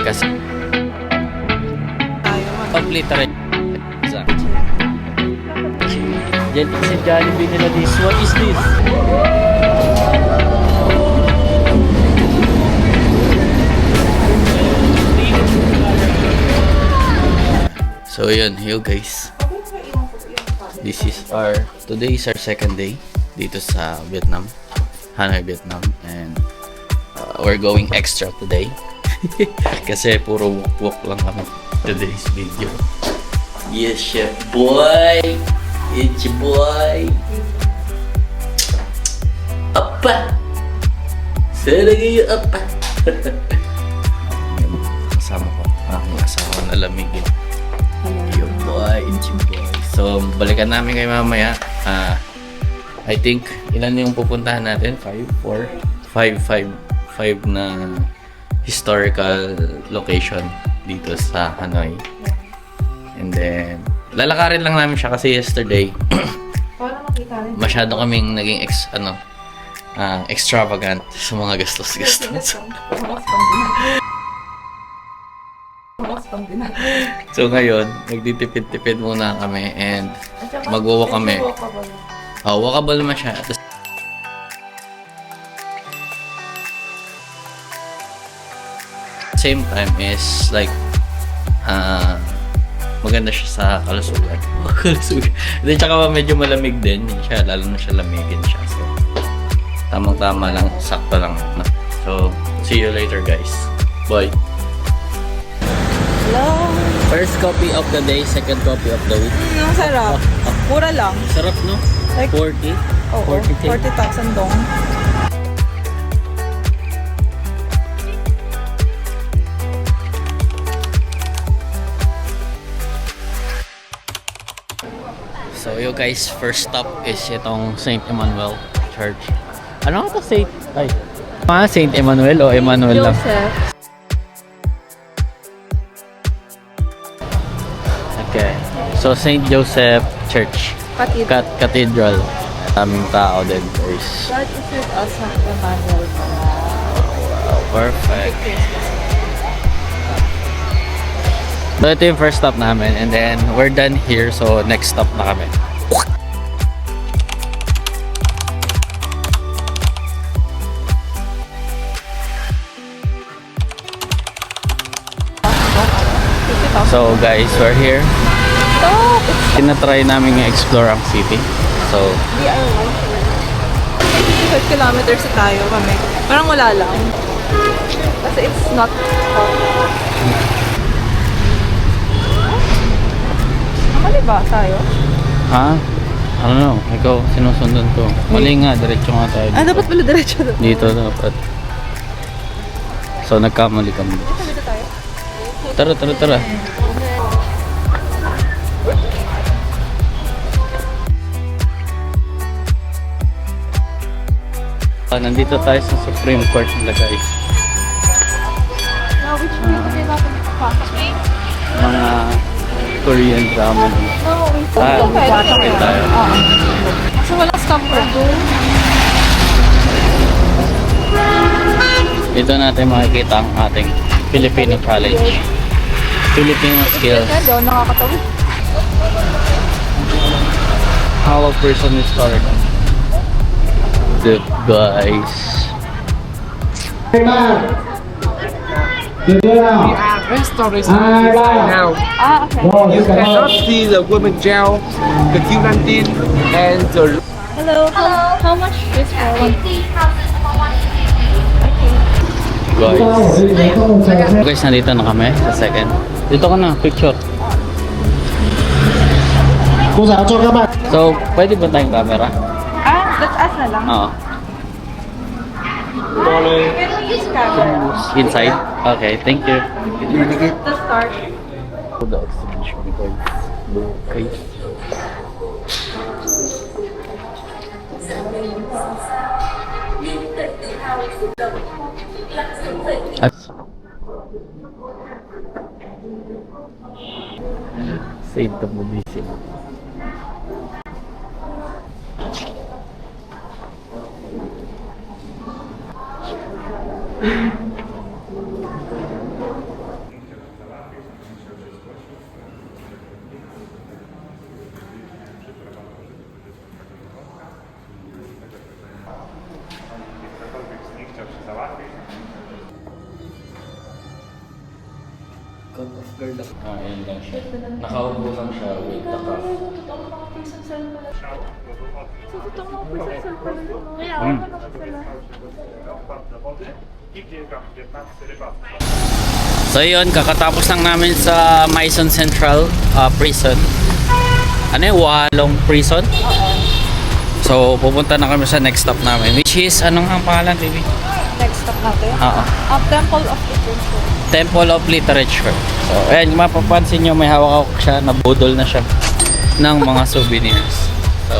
Kasi complete rin. Yan si Jollibee nila this. What is this? So yun, yo guys. Today is our second day dito sa Vietnam, Hanoi, Vietnam, and we're going extra today kasi puro walk lang kami today's video. Yes, chef boy! It's your boy! Apa! Sana kayo, apa! Kasama ko, aking asawa na lamigin. Your boy, it's your boy. So, balikan namin kayo mamaya. I think, ilan yung pupuntahan natin? 5 na historical location dito sa Hanoi. And then, lalakarin lang namin siya kasi yesterday masyado kaming naging extravagant sa mga gastos-gastos. So ngayon, magtitipid-tipid muna kami and mag-walk kami. Walkable naman siya. Same time is like maganda siya sa kalusugan. Kalusugan. Then tsaka medyo malamig din siya, lalo na siya lamigin siya. So tamang-tama lang, sakto lang. So see you later guys. Bye. Hello. First coffee of the day, second coffee of the week. Ang sarap. Mura lang. Sarap no? Like 40? Oo, 40,000 dong. So yo guys, first stop is itong St. Emmanuel Church. Ano nga ito? St. Emmanuel o Emmanuel lang? Joseph. Okay. So St. Joseph Church. Cathedral. Daming tao din guys. God is with us, St. Emmanuel. Wow, perfect. So ito yung first stop namin and then we're done here, so next stop na kami. So guys, we're here. Tinatry namin i-explore ang city. So DIY. 5 kilometers na tayo kami. Parang wala lang. Kasi it's not mali ba tayo? I don't know. Ikaw, sinusundan ko. Mali nga, diretso nga tayo. Dapat pala diretso doon. Dito dapat. So, nagkamali kami. Dito tayo. Tara. Nandito tayo sa Supreme Court nila guys. Now, which way did they not pass? Mga Korean drama. Okay tayo. So, walang stop for doon. Dito natin makikita ang ating Filipino College. Filipino skills. Doon nakakatawid. How a person is started. The guys. We are restaurant right now. Okay. You cannot see the women gel, the Q19, and the. Hello. How much is for one? Guys, nandito na kami sa second. Dito ka na, picture. So, pwede ba tayong camera? That's us na lang. Oo. Pero use camera. Inside? Okay, thank you. The start. The exhibition guys. Okay. Saint Modissimo. Yun lang siya. Nakaupo lang siya with the cup. So yun, kakatapos lang namin sa Maison Central Prison. Ano yung Walong Prison? So pupunta na kami sa next stop namin, which is, anong ang pangalan, baby? Next stop natin. Oo. Temple of Literature. Temple of Literature. So ayan, kung mapapansin nyo, may hawak siya, nabudol na siya ng mga souvenirs. So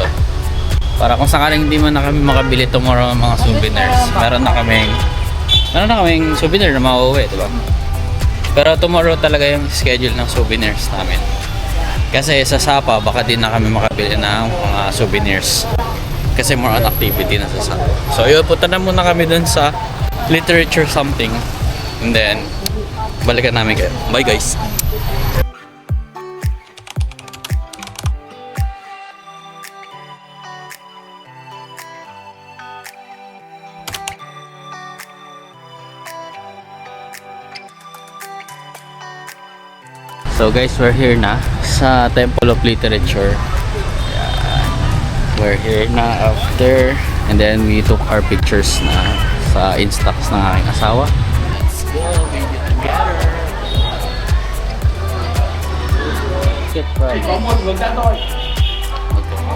para kung sakaling hindi man na kami makabili tomorrow ng mga souvenirs, meron na kaming souvenir na mauuwi, di ba? Pero tomorrow talaga yung schedule ng souvenirs namin. Kasi sa Sapa, baka din na kami makabili ng mga souvenirs. Kasi more on activity na sa Sapa. So yun, punta na muna kami dun sa literature something. And then, balikan namin kayo. Bye guys! So guys, we're here na sa Temple of Literature. Ayan. We're here na after, and then we took our pictures na sa Instax ng aking asawa. Let's go, video together.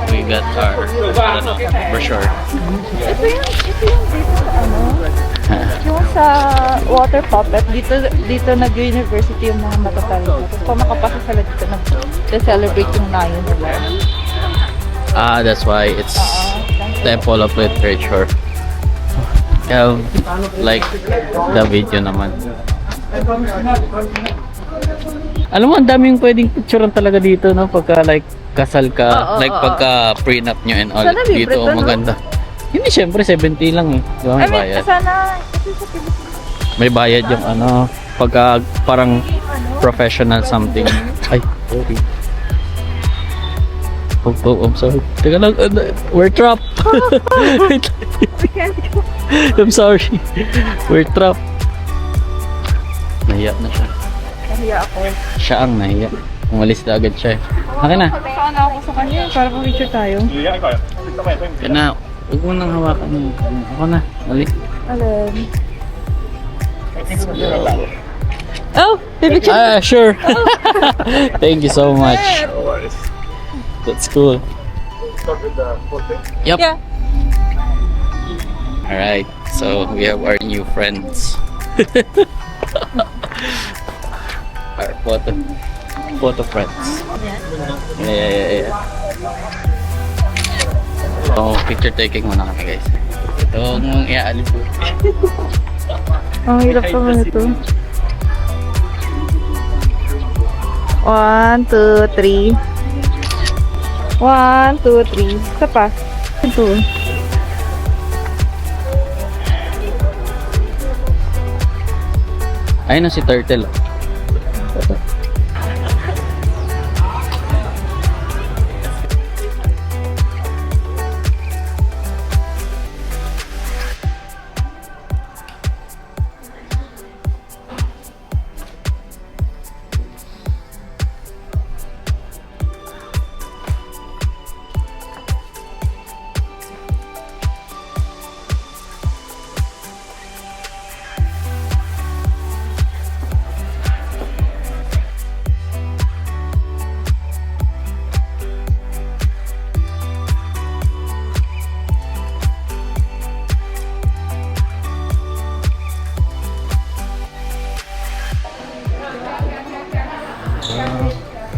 We got our brochure. Ito yung dito sa ano? Yung sa water puppet, dito nag-university yung mga matatalo. Kung makapasa sila dito, nag-celebrate yung nayon nila. That's why it's Temple of Literature. Have like the video naman. Alam mo, ang daming pwedeng picturean talaga dito, no? Pagka like kasal ka, like pagka prenup nyo and all. Sana libre Dito, to, no? maganda. Hindi, syempre 70 lang eh. Di ba, may bayad. Sana, kasi sa Pilipinas. May bayad yung ano, pagka parang professional something. Ay, sorry. I'm sorry. Teka lang, we're trapped. I'm sorry. We're trapped. Nahiya na siya. Nahiya ako. Siya ang nahiya. Umalis na agad siya. Akin na. Saan ako sa kanya para picture tayo? Akin na. Huwag mo nang hawakan mo. Ako na. Mali. Alin? Oh, pipicture. Sure. Thank you so much. That's cool. Yep. Yeah. Alright. So, we have our new friends. Our photo friends. Yeah. So, picture taking muna kami guys. Ito mong iaalip po. Ang hirap naman ito. 1, 2, 3. 1, 2, 3. Isa pa. Ito. Ayun na si Turtle.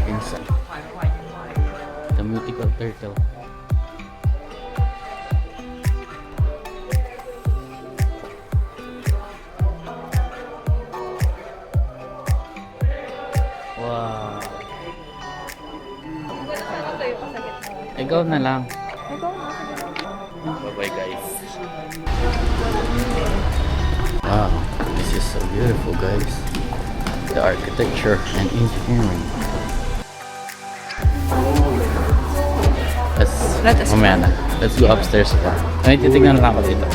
Inside. The mythical turtle. Wow. Ikaw na lang. Bye-bye guys. Wow, this is so beautiful guys. The architecture and engineering. Mamaya na. Let's go upstairs pa. Ay, titignan lang ako dito.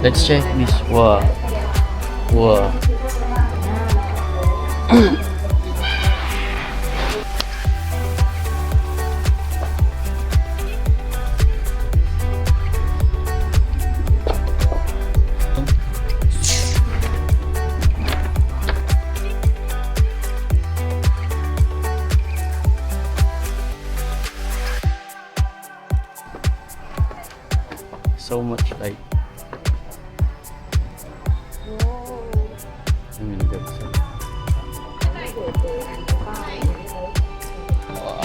Let's check this. Wow. Wow. So much light. I mean, that's wow.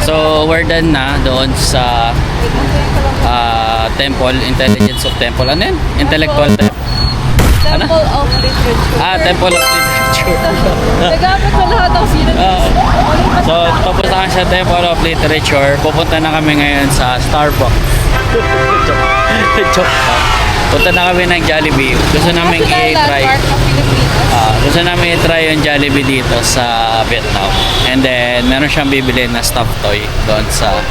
So we're done na doon sa Temple, Intelligence of Temple. Ano yun? Intellectual Temple. Temple of Literature. Temple of Literature. Nagamit ko lahat ng synonyms. So, tapos na kami sa Temple of Literature. Pupunta na kami ngayon sa Starbucks. Joke lang. Punta na kami ng Jollibee. Gusto namin i-try. Landmark ng Pilipinas. Gusto namin i-try yung Jollibee dito sa Vietnam. And then, meron siyang bibili na stuffed toy doon sa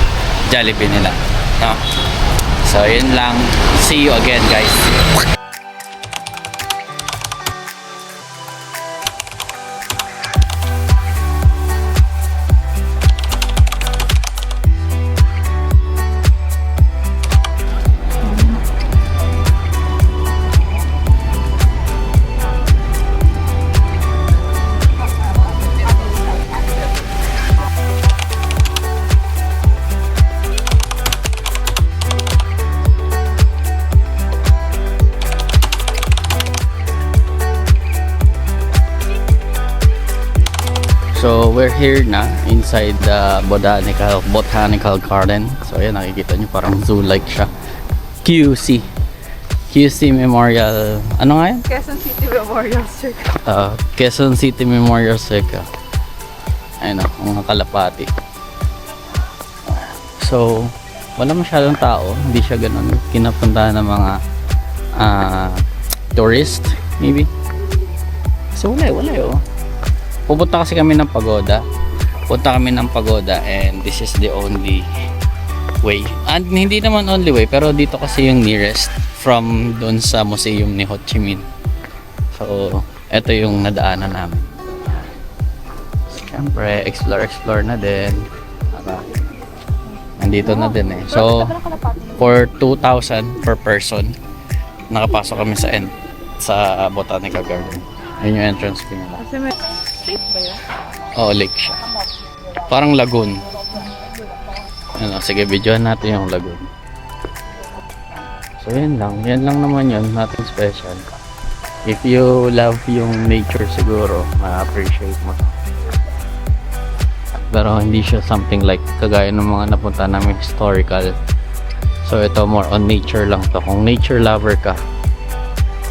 Jollibee nila. No? So, yun lang. See you again, guys. So we're here na inside the botanical garden. So ayan, nakikita nyo parang zoo-like siya. QC Memorial. Ano nga yan? Quezon City Memorial Circle. Quezon City Memorial Circle. Ayun o, mga kalapati. So wala masyadong tao. Hindi siya ganun kinapuntahan ng mga tourist maybe. So wala oh. Pupunta kasi kami ng pagoda. And this is the only way. And hindi naman only way, pero dito kasi yung nearest from doon sa museum ni Ho Chi Minh. So, ito yung nadaanan namin. Siyempre, explore na din. Nandito na din eh. So, for 2,000 per person, nakapasok kami sa Botanical Garden. Ayun yung entrance fee nila. Kasi may lake ba yan? Oo, lake siya. Parang lagoon. Ano, sige, videohan natin yung lagoon. So, yan lang naman yun. Nothing special. If you love yung nature siguro, ma-appreciate mo to. Pero hindi siya something like kagaya ng mga napunta namin historical. So, ito more on nature lang to. Kung nature lover ka,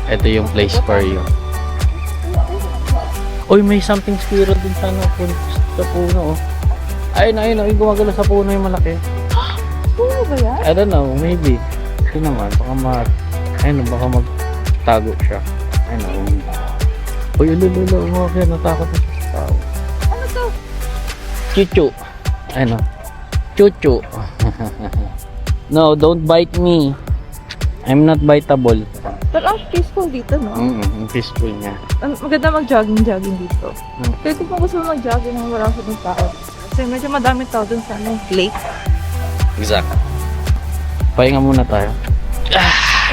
ito yung place for you. Uy, may something squirrel din sana sa puno. Ayun, gumagala sa puno yung malaki. Puno ba yan? I don't know, maybe. Hindi naman, baka magtago siya. Uy, ululula, umakaya, natakot na siya sa tao. Ano to? Chuchu. Chuchu. No, don't bite me. I'm not biteable. Pero ang peaceful dito, no? Peaceful niya. Maganda mag-jogging dito. Kaya kung gusto mo mag-jogging nang wala sa tao. Kasi medyo madaming tao dun sa lake. Exact. Pahinga muna tayo.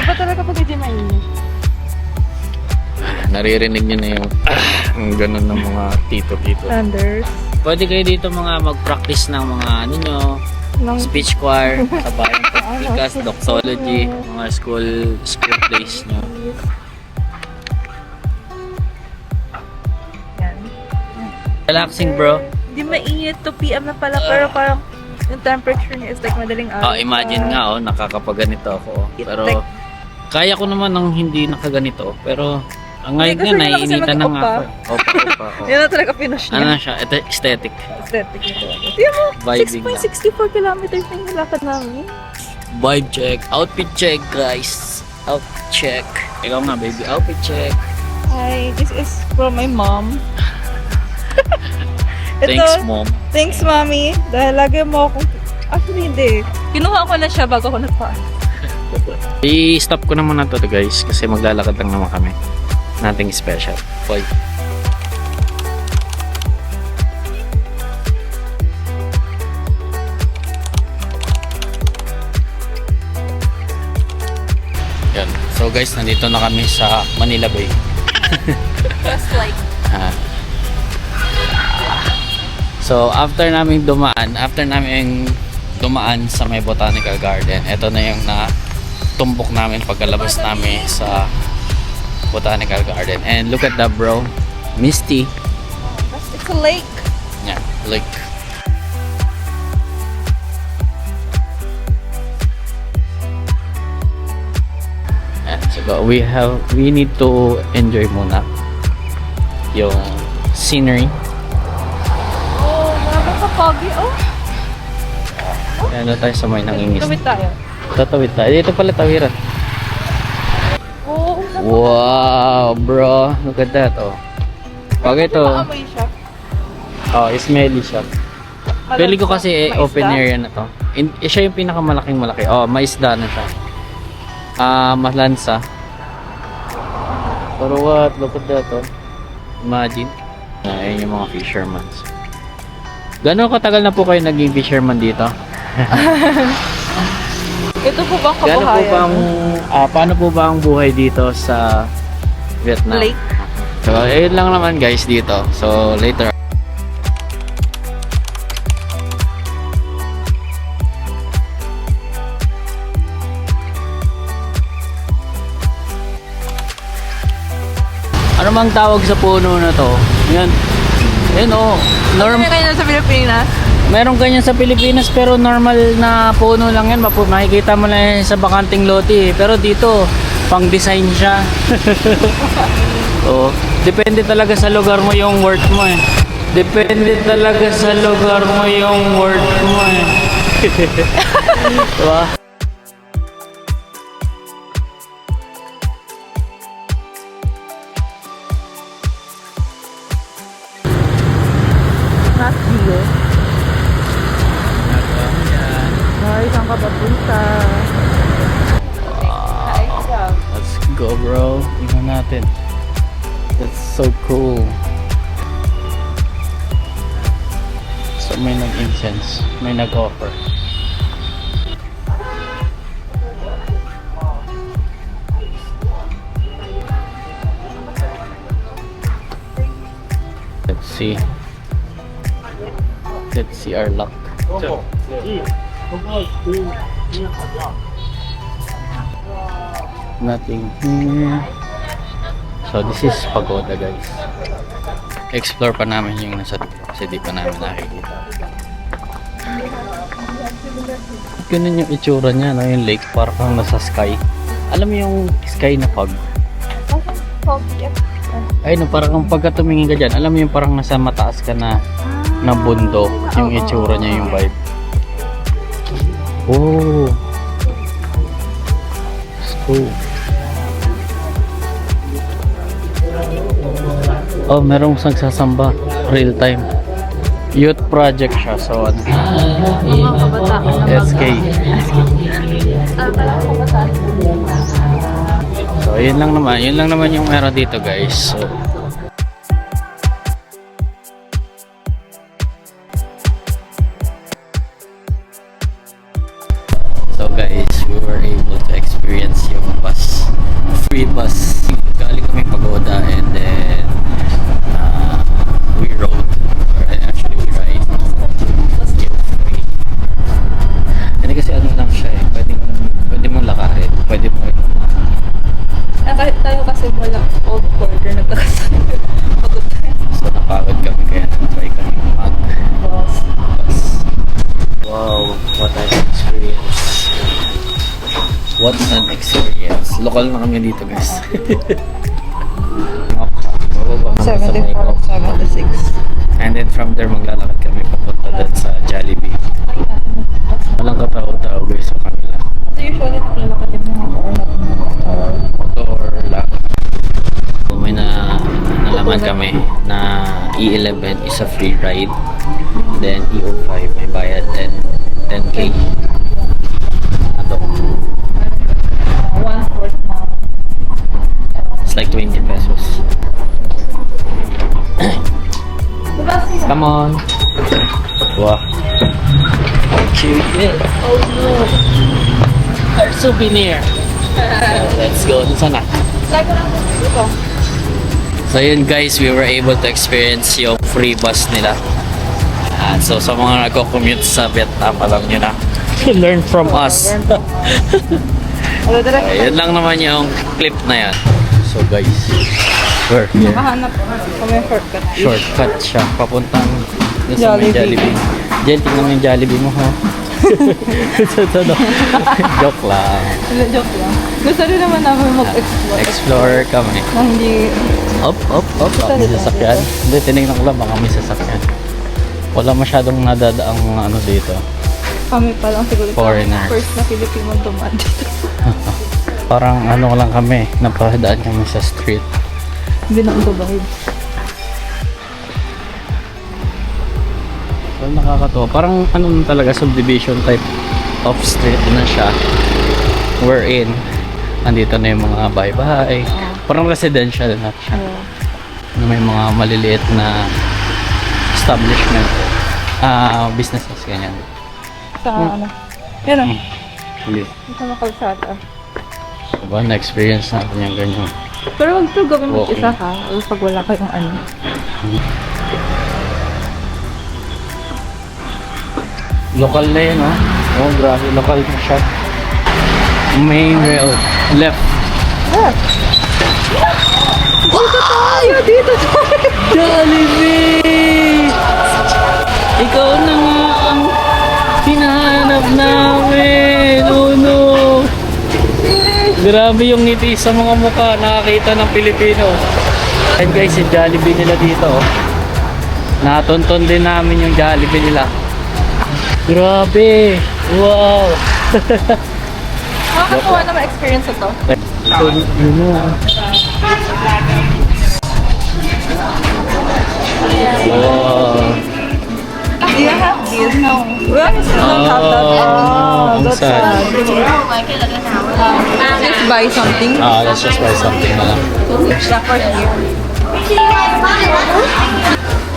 Iba talaga pag hindi mainit. Naririnig niyo na yung ganun ng mga tito-tito. Thunders. Pwede kayo dito mga mag-practice ng mga speech choir, sabayan podcast, doxology, mga school plays nyo. Yan. Relaxing, bro. Hindi mainit, 2 PM na pala, pero parang yung temperature niya is like madaling araw. Imagine nga, nakakapaganito ako. Pero kaya ko naman ng hindi nakaganito. Pero ngayon nga, naiinitan na nga ako. Opa. Yan na talaga pinush niya. Ano siya? Ito, aesthetic. Aesthetic nito. Tingnan mo, Vibing 6.64 kilometers na yung nilakad namin. Vibe check. Outfit check, guys. Outfit check. Ikaw nga, baby. Outfit check. Hi, this is from my mom. Thanks, mom. Thanks, mommy. Dahil lagi mo akong... Actually, hindi. Kinuha ko na siya bago ako nagpa. I-stop ko na muna to guys kasi maglalakad lang naman kami. Nothing special. Bye. Yan. So guys, nandito na kami sa Manila Bay. Just like... So after namin dumaan sa may Botanical Garden, ito na yung tumbok namin pagkalabas namin sa Botanical Garden. And look at that, bro. Misty. It's a lake. Yeah, lake. And so we need to enjoy muna yung scenery. Oh, marami ka foggy. Oh, Ano tayo sa may nangingis. tawid tayo. Tatawid tayo. Dito pala tawiran. Oh, Wow, bro. Look at that, oh. Pag ito, Maamoy siya. oh, smelly siya. Pili ko kasi Maisda? open area na to. Siya yung pinakamalaking malaki. Oh, maisda na siya. Malansa. Pero what? Look at that, oh. Imagine. Ayan yung mga fishermen. Gano'ng katagal na po kayo naging fisherman dito? Ito po ba Gano'n po kabuhayan? bang, paano po ba ang buhay dito sa Vietnam? Lake. So, ayun lang naman guys dito. So, later. Ano mang tawag sa puno na to? Yan. Yan oh. Ano kayo sa Pilipinas? Meron ganyan sa Pilipinas pero normal na puno lang yan. Makikita mo lang yan sa bakanting lote. Pero dito, pang design siya. Oh, depende talaga sa lugar mo yung worth mo eh. Depende talaga sa lugar mo yung worth mo eh. Diba? Not Gio. Ay, saan ka papunta? Let's go, bro. Tingnan natin. That's so cool. So may nag-incense, may nag-offer. Let's see. Let's see our luck. Nothing here. So this is pagoda guys. Explore pa namin yung nasa dito kasi di pa namin nakikita. Ganun yung itsura niya, no? Yung lake parang nasa sky. Alam mo yung sky na fog? Ay no, parang pagka tumingin ka dyan, alam mo yung parang nasa mataas ka na bundok, yung itsura niya, yung vibe. Oh, let's go. Oh, merong nagsasamba real time. Youth project siya, so ano? Mga kabataan na SK. So, yun lang naman yung meron dito, guys. So guys, we were able to experience yung free bus. Galing kami Pagoda and then we rode, or actually we ride guilt free. Hindi kasi ano lang siya eh, pwede mong lakarin, pwede mo rin Kahit tayo kasi wala old quarter nagkakasama. Pagod tayo. so napagod kami kaya nag-try kami mag-bus. Wow, what an experience. What an experience. Local na kami dito guys. 74, 76. And then from there maglalakad kami papunta dun sa Jollibee. Walang katao-tao guys sa kanila. So usually naklalakad yung mga motor. Motor lang. naman kami na E11 is a free ride. Then E05 may bayad and 10k. Ano? 1/4 na. It's like 20 pesos. Come on. Wow. Cute. Oh no. Our souvenir. Let's go. Saan na? So yun guys, we were able to experience yung free bus nila. So sa mga nagko-commute sa Vietnam, alam nyo na. Learn from us. Yun lang naman yung clip na yan. So guys, we're here. Makahanap kami shortcut. Shortcut siya, papuntang sa may Jollibee. Jen, tingnan mo yung Jollibee mo, ha? Joke lang. Joke lang. Gusto rin naman namin mag-explore. Explore kami. Na hindi... Up. May sasakyan. Hindi, tinignan ko lang, baka may sasakyan. Wala masyadong nadadaang ano dito. Kami pa lang siguro. Foreigners. First na Filipino dumaan dito. Parang ano lang kami, napadaan kami sa street. Hindi na ang Dubai. So, nakakatawa. Parang ano na talaga, subdivision type of street na siya. We're in. Andito na yung mga bahay-bahay. Parang residential na siya. Na may mga maliliit na establishment. Businesses, ganyan. Sa ano? Yan o. Hindi. Sa mga kalsada. Diba, na-experience natin yung ganyan. Pero wag to gawin mo Walking. isa ha. O pag wala kayong ano. Local na yun, oh. Oh, grabe. Local na siya. Main rail. Left. Dito tayo! Dito tayo! Jollibee! Ikaw na nga ang hinahanap namin! Oh no! Grabe yung ngiti sa mga mukha. Nakakita ng Pilipino. And guys, yung Jollibee nila dito, oh. Natonton din namin yung Jollibee nila. Grabe! Wow! Nakakatuwa na ma-experience ito. So, yun na. Wow! Do you have this? No. We honestly don't have that. Ang That's sad. Let's buy something. Let's just buy something na lang. Shop for here.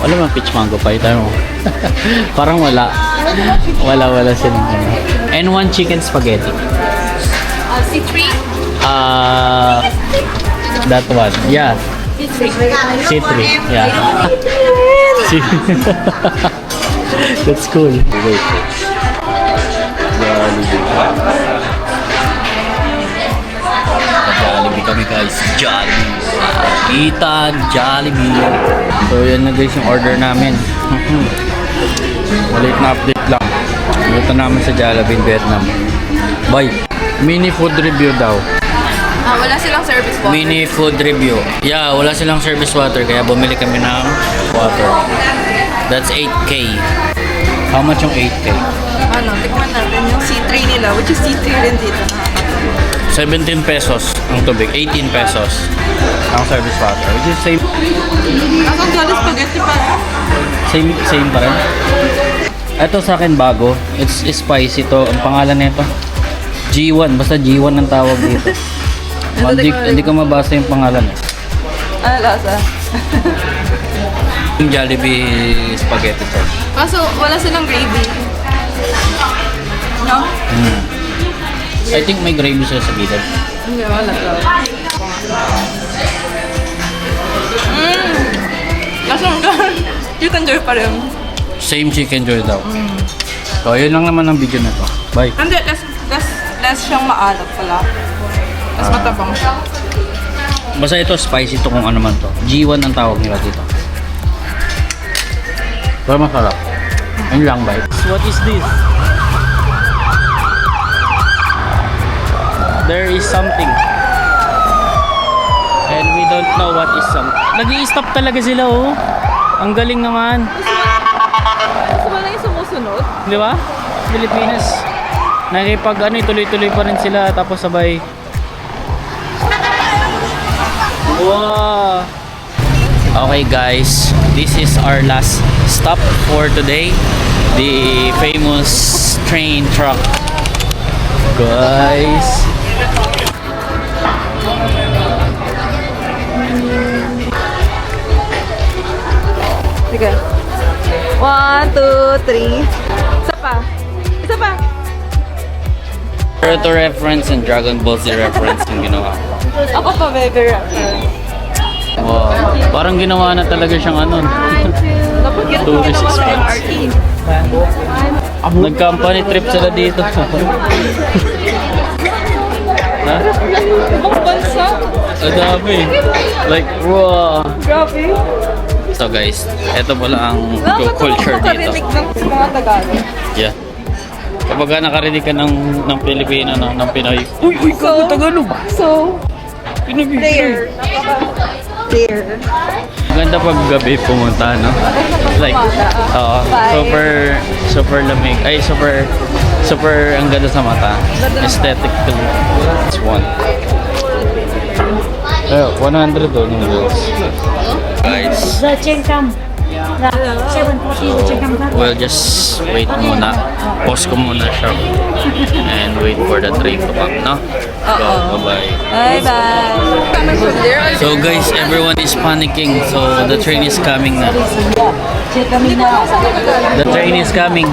Wala man peach mango pie tayo. Parang wala. Wala silang ano. And one chicken spaghetti. C3? That one. Yeah. C3. Yeah. That's cool. Wait. Jollibee kami guys. Jollibee. Ethan, Jollibee. So yan na guys yung order namin. Maliit na update lang. Punta namin sa Jollibee, Vietnam. Bye. Mini food review daw. Wala silang service water. Mini food review. Yeah, wala silang service water kaya bumili kami ng water. That's 8K. How much yung 8K? Ano, tikman natin yung C3 nila, which is C3 rin dito. 17 pesos ang tubig. 18 pesos ang service water. Which is same. Ang Jolly Spaghetti pa. Same pa rin. Ito sa akin bago. It's spicy to. Ang pangalan nito G1. Basta G1 ang tawag dito. Hindi ko mabasa yung pangalan eh. Ano lasa? Yung Jollibee spaghetti sauce. Kaso, wala silang gravy. No? I think may gravy siya sa gilid. Hindi, wala. Kaso, chicken joy pa rin. Same chicken joy daw. So, yun lang naman ang video na to. Bye. Hindi, less siyang maalat pala. Mas matabang siya. Basta ito, spicy to kung ano man to. G1 ang tawag nila dito. Pero masarap. Yun lang, bye. What is this? There is something. And we don't know what is something. Nag-i-stop talaga sila, oh. Ang galing naman. Gusto mo lang yung sumusunod? Di ba? Pilipinas. Nakipag ano, tuloy-tuloy pa rin sila tapos sabay. Wow! Okay guys, this is our last stop for today. The famous train truck. Guys. Sige. 1, 2, 3. Isa pa. Isa pa. Naruto reference and Dragon Ball Z reference yung ginawa. Ako pa, baby. Wow. Parang ginawa na talaga siyang ano. Dapat ganito Tourist ako ng spots. RT. Nag-company trip sila dito. Ha? Ibang bansa. Ang dami. Like, wow. Grabe. So guys, eto pala ang culture dito. Nakakarinig ng mga Tagalog. Yeah. Kapag nakarinig ka ng Pilipino, no, ng Pinoy, uy, So, Tagalog. So, Pinoy. there. There. Maganda pag gabi pumunta, no? Like, super lamig. Ay, super ang ganda sa mata. Aesthetically. It's one. 100 to noodles. Guys, The Chengkam. The 740 Chengkam. we'll just wait muna. Pause ko muna siya. And wait for the train to come, no? So, bye-bye. Bye-bye. So guys, everyone is panicking. So the train is coming na. The train is coming.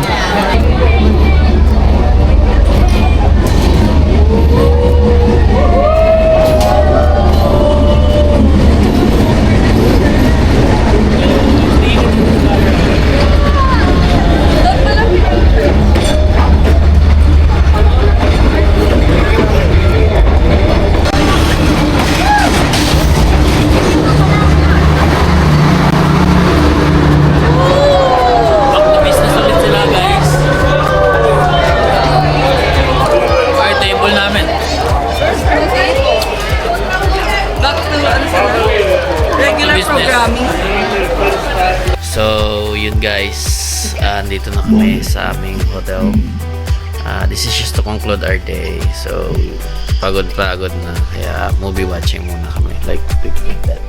Back to business ulit sila, guys. Okay, table namin. Back to, ano sila? Regular business. programming. So, yun guys. Andito na kami sa aming hotel. This is just to conclude our day. So, pagod na. Kaya movie watching muna kami. Like that.